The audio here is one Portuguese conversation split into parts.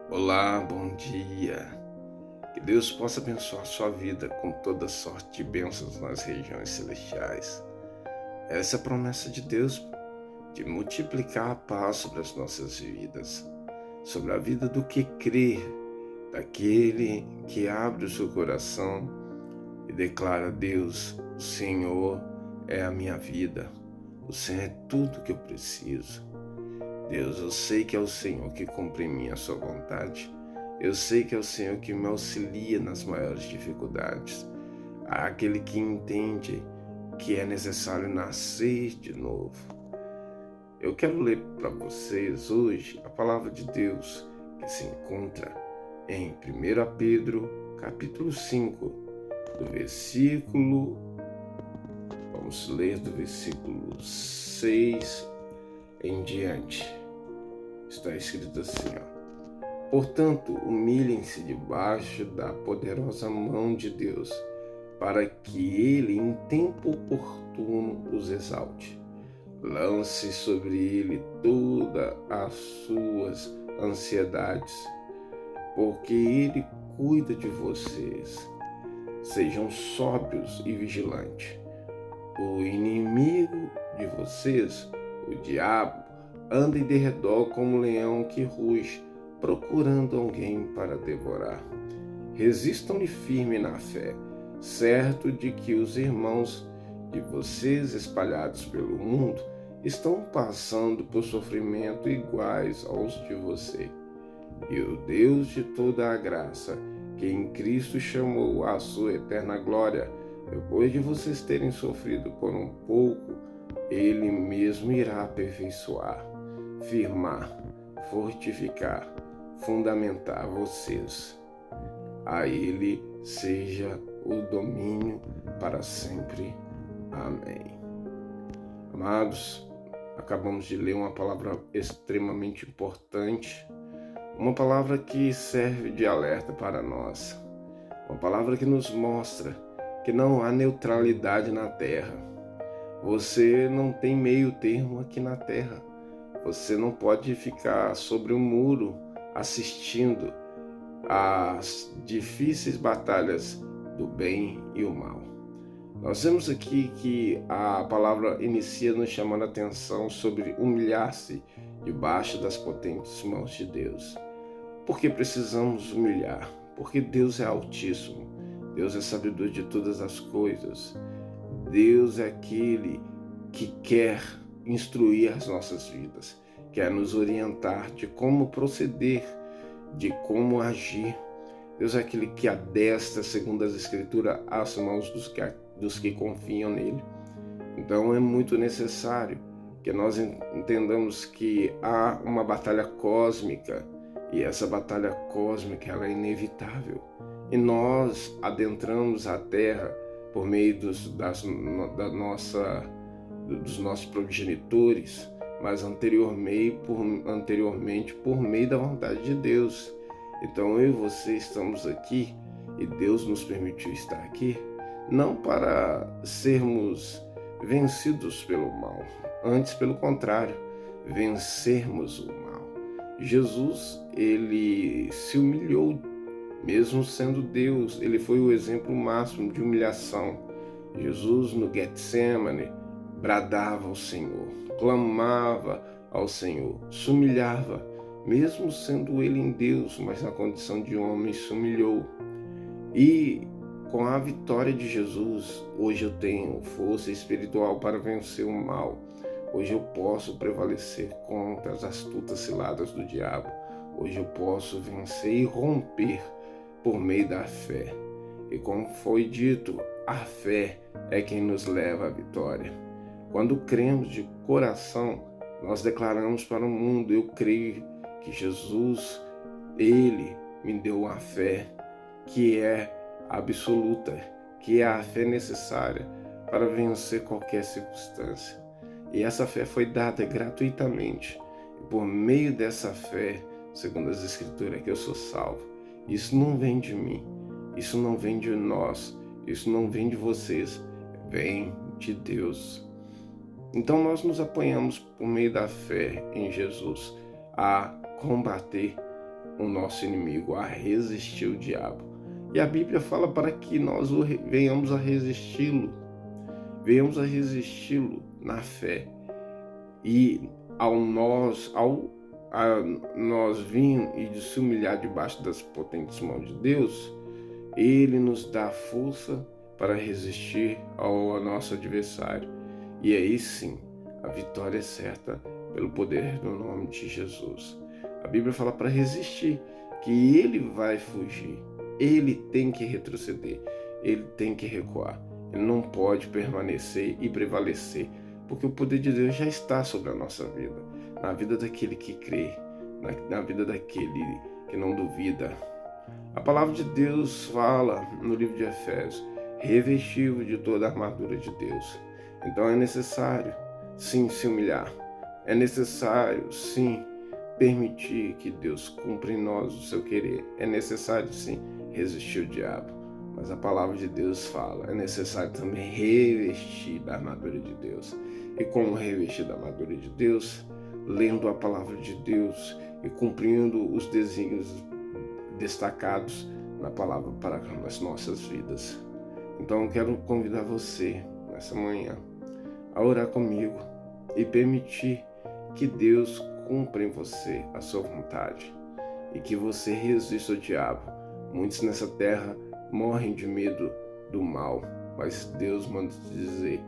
Olá, bom dia. Que Deus possa abençoar a sua vida com toda sorte de bênçãos nas regiões celestiais. Essa é a promessa de Deus de multiplicar a paz sobre as nossas vidas, sobre a vida do que crê, daquele que abre o seu coração e declara: Deus, o Senhor é a minha vida, o Senhor é tudo que eu preciso. Deus, eu sei que é o Senhor que cumpre em mim a sua vontade. Eu sei que é o Senhor que me auxilia nas maiores dificuldades. Há aquele que entende que é necessário nascer de novo. Eu quero ler para vocês hoje a palavra de Deus que se encontra em 1 Pedro, capítulo 5, vamos ler do versículo 6 em diante. Está escrito assim, Portanto, humilhem-se debaixo da poderosa mão de Deus, para que ele, em tempo oportuno, os exalte. Lance sobre ele todas as suas ansiedades, porque ele cuida de vocês. Sejam sóbrios e vigilantes. O inimigo de vocês, o diabo, anda em derredor como um leão que ruge, procurando alguém para devorar. Resistam-lhe firme na fé, certo de que os irmãos de vocês espalhados pelo mundo estão passando por sofrimento iguais aos de você. E o Deus de toda a graça, que em Cristo chamou à sua eterna glória, depois de vocês terem sofrido por um pouco, Ele mesmo irá aperfeiçoar, firmar, fortificar, fundamentar vocês. A Ele seja o domínio para sempre. Amém. Amados, acabamos de ler uma palavra extremamente importante, uma palavra que serve de alerta para nós, uma palavra que nos mostra que não há neutralidade na Terra. Você não tem meio termo aqui na Terra. Você não pode ficar sobre um muro assistindo às difíceis batalhas do bem e o mal. Nós vemos aqui que a palavra inicia nos chamando a atenção sobre humilhar-se debaixo das potentes mãos de Deus. Por que precisamos humilhar? Porque Deus é altíssimo. Deus é sabedor de todas as coisas. Deus é aquele que quer instruir as nossas vidas, quer nos orientar de como proceder, de como agir. Deus é aquele que adestra, segundo as Escrituras, as mãos dos que confiam nele. Então é muito necessário que nós entendamos que há uma batalha cósmica, e essa batalha cósmica ela é inevitável. E nós adentramos a Terra por meio dos nossos progenitores, mas anteriormente por meio da vontade de Deus. Então eu e você estamos aqui e Deus nos permitiu estar aqui, não para sermos vencidos pelo mal, antes pelo contrário, vencermos o mal. Jesus, ele se humilhou, mesmo sendo Deus, ele foi o exemplo máximo de humilhação. Jesus no Getsemane bradava ao Senhor, clamava ao Senhor, se humilhava, mesmo sendo ele em Deus, mas na condição de homem se humilhou. E com a vitória de Jesus, hoje eu tenho força espiritual para vencer o mal. Hoje eu posso prevalecer contra as astutas ciladas do diabo. Hoje eu posso vencer e romper por meio da fé. E como foi dito, a fé é quem nos leva à vitória. Quando cremos de coração, nós declaramos para o mundo: eu creio que Jesus, ele me deu a fé que é absoluta, que é a fé necessária para vencer qualquer circunstância. E essa fé foi dada gratuitamente. E por meio dessa fé, segundo as Escrituras, que eu sou salvo. Isso não vem de mim, isso não vem de nós, isso não vem de vocês, vem de Deus. Então nós nos apoiamos por meio da fé em Jesus a combater o nosso inimigo, a resistir o diabo. E a Bíblia fala para que nós venhamos a resisti-lo, na fé. E ao nós vir e de se humilhar debaixo das potentes mãos de Deus, Ele nos dá força para resistir ao nosso adversário. E aí sim, a vitória é certa pelo poder do nome de Jesus. A Bíblia fala para resistir, que ele vai fugir, ele tem que retroceder, ele tem que recuar, ele não pode permanecer e prevalecer, porque o poder de Deus já está sobre a nossa vida, na vida daquele que crê, na vida daquele que não duvida. A palavra de Deus fala no livro de Efésios: revestiu de toda a armadura de Deus. Então é necessário, sim, se humilhar. É necessário, sim, permitir que Deus cumpra em nós o seu querer. É necessário, sim, resistir o diabo. Mas a palavra de Deus fala, é necessário também revestir da armadura de Deus. E como revestir da armadura de Deus? Lendo a palavra de Deus e cumprindo os desígnios destacados na palavra para as nossas vidas. Então eu quero convidar você, nessa manhã, a orar comigo e permitir que Deus cumpra em você a sua vontade e que você resista ao diabo. Muitos nessa terra morrem de medo do mal, mas Deus manda te dizer: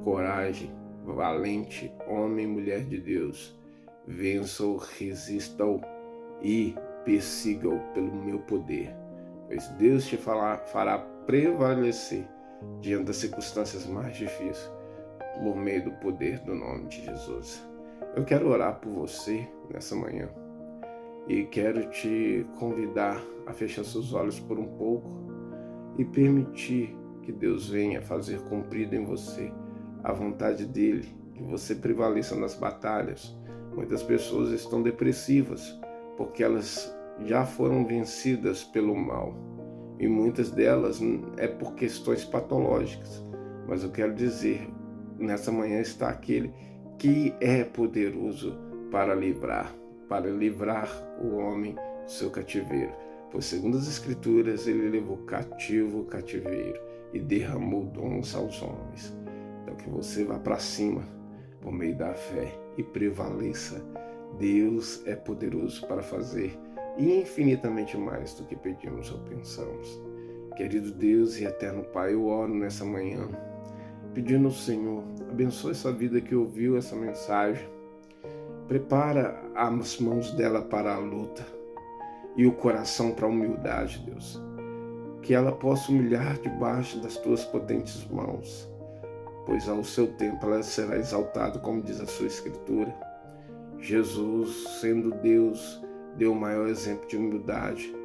coragem, valente, homem e mulher de Deus, vença-o, resista-o e persiga-o pelo meu poder, pois Deus te fará prevalecer diante das circunstâncias mais difíceis, por meio do poder do nome de Jesus. Eu quero orar por você nessa manhã e quero te convidar a fechar seus olhos por um pouco e permitir que Deus venha fazer cumprida em você a vontade dele, que você prevaleça nas batalhas. Muitas pessoas estão depressivas porque elas já foram vencidas pelo mal, e muitas delas é por questões patológicas. Mas eu quero dizer, nessa manhã está aquele que é poderoso para livrar o homem do seu cativeiro. Pois segundo as Escrituras, ele levou cativo o cativeiro e derramou dons aos homens. Então que você vá para cima por meio da fé e prevaleça. Deus é poderoso para fazer infinitamente mais do que pedimos ou pensamos. Querido Deus e eterno Pai, eu oro nessa manhã, pedindo ao Senhor, abençoe essa vida que ouviu essa mensagem, prepara as mãos dela para a luta e o coração para a humildade, Deus, que ela possa humilhar debaixo das tuas potentes mãos, pois ao seu tempo ela será exaltada, como diz a sua Escritura. Jesus, sendo Deus, deu o maior exemplo de humildade.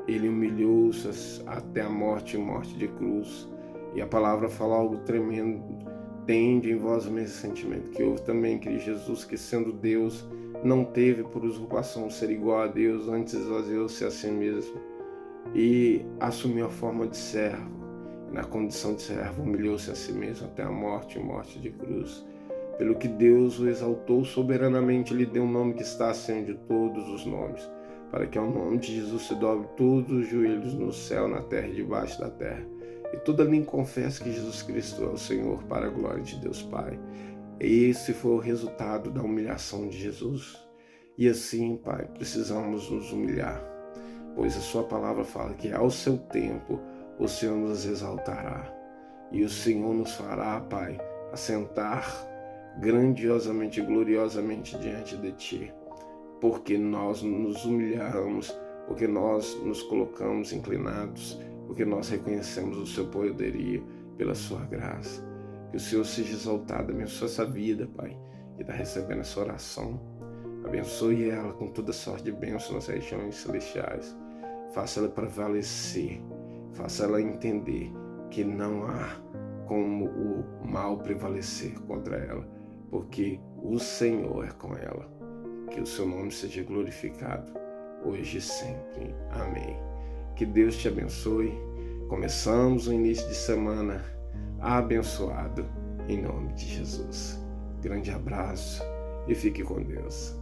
Ele humilhou-se até a morte e morte de cruz. E a palavra fala algo tremendo: tende em vós o mesmo sentimento que houve também em Cristo Jesus, que sendo Deus, não teve por usurpação ser igual a Deus, antes esvaziou-se a si mesmo e assumiu a forma de servo. E na condição de servo, humilhou-se a si mesmo até a morte e morte de cruz. Pelo que Deus o exaltou soberanamente, lhe deu um nome que está acima de todos os nomes, para que ao nome de Jesus se dobre todos os joelhos no céu, na terra e debaixo da terra, e toda língua confesse que Jesus Cristo é o Senhor, para a glória de Deus Pai. Esse foi o resultado da humilhação de Jesus. E assim, Pai, precisamos nos humilhar, pois a sua palavra fala que ao seu tempo o Senhor nos exaltará, e o Senhor nos fará, Pai, assentar grandiosamente e gloriosamente diante de Ti, porque nós nos humilhamos, porque nós nos colocamos inclinados, porque nós reconhecemos o Seu poderio pela Sua graça. Que o Senhor seja exaltado, abençoe essa vida, Pai, que está recebendo essa oração. Abençoe ela com toda sorte de bênçãos nas regiões celestiais. Faça ela prevalecer, faça ela entender que não há como o mal prevalecer contra ela, porque o Senhor é com ela. Que o seu nome seja glorificado, hoje e sempre. Amém. Que Deus te abençoe. Começamos o início de semana abençoado, em nome de Jesus. Grande abraço e fique com Deus.